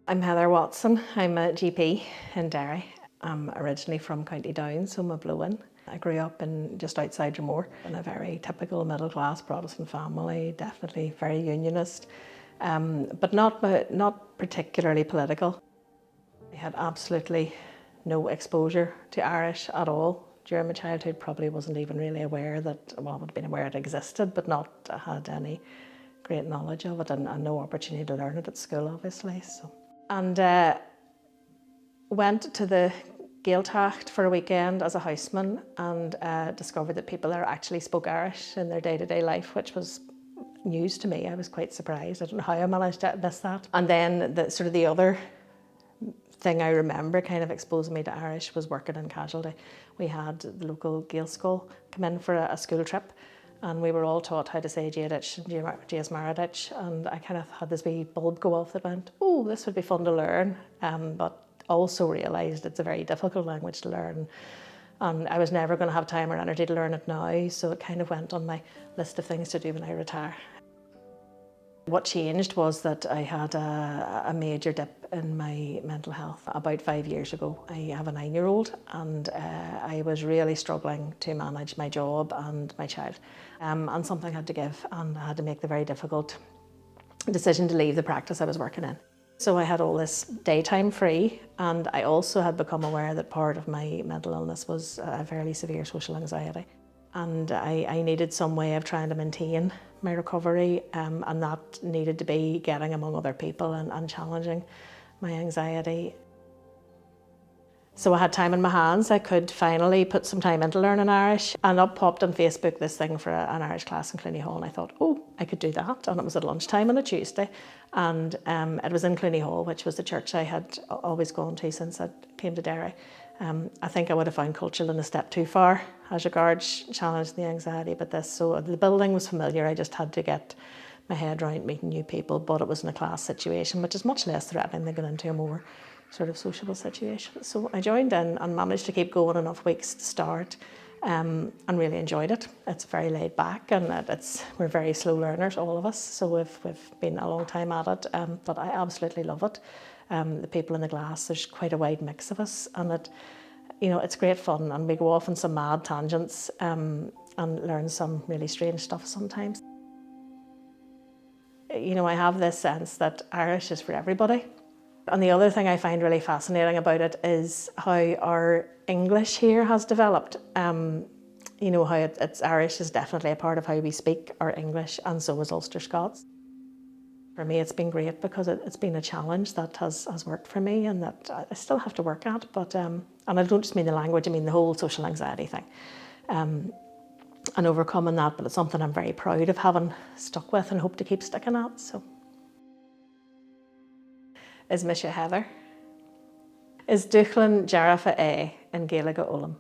I'm Heather Watson. I'm a GP in Derry. I'm originally from County Down, so I'm a blow-in. I grew up in just outside Dromore in a very typical middle-class Protestant family, definitely very unionist, but not particularly political. I had absolutely no exposure to Irish at all during my childhood. Probably wasn't even really aware that, well, I would have been aware it existed, but not had any great knowledge of it, and no opportunity to learn it at school, obviously. And went to the Gaeltacht for a weekend as a houseman and discovered that people there actually spoke Irish in their day-to-day life, which was news to me. I was quite surprised. I don't know how I managed to miss that. And then the other thing I remember kind of exposing me to Irish was working in casualty. We had the local Gael school come in for a school trip, and we were all taught how to say Jadich and Jas Maradich, and I kind of had this wee bulb go off that went, oh, this would be fun to learn, but also realised it's a very difficult language to learn, and I was never going to have time or energy to learn it now, so it kind of went on my list of things to do when I retire. What changed was that I had a major dip in my mental health about 5 years ago. I have a 9-year-old, and I was really struggling to manage my job and my child. And something had to give, and I had to make the very difficult decision to leave the practice I was working in. So I had all this daytime free, and I also had become aware that part of my mental illness was a fairly severe social anxiety. And I needed some way of trying to maintain my recovery, and that needed to be getting among other people and challenging my anxiety. So I had time in my hands. I could finally put some time into learning Irish, and up popped on Facebook this thing for an Irish class in Cluny Hall, and I thought, oh, I could do that. And it was at lunchtime on a Tuesday, and it was in Cluny Hall, which was the church I had always gone to since I came to Derry. I think I would have found Cultúrlann a step too far as regards challenging the anxiety, but so the building was familiar. I just had to get my head around meeting new people, but it was in a class situation, which is much less threatening than going into a more sort of sociable situation. So I joined in and managed to keep going enough weeks to start, and really enjoyed it. It's very laid back, and we're very slow learners, all of us, so we've been a long time at it, but I absolutely love it. The people in the class, there's quite a wide mix of us, and it's great fun, and we go off on some mad tangents and learn some really strange stuff sometimes. I have this sense that Irish is for everybody. And the other thing I find really fascinating about it is how our English here has developed. How it's Irish is definitely a part of how we speak our English, and so is Ulster Scots. For me, it's been great because it's been a challenge that has worked for me, and that I still have to work at. But and I don't just mean the language; I mean the whole social anxiety thing, and overcoming that. But it's something I'm very proud of having stuck with, and hope to keep sticking at. So, is Misha Heather? Is Cultúrlann Uí Chanáin in Gaeilge Olam?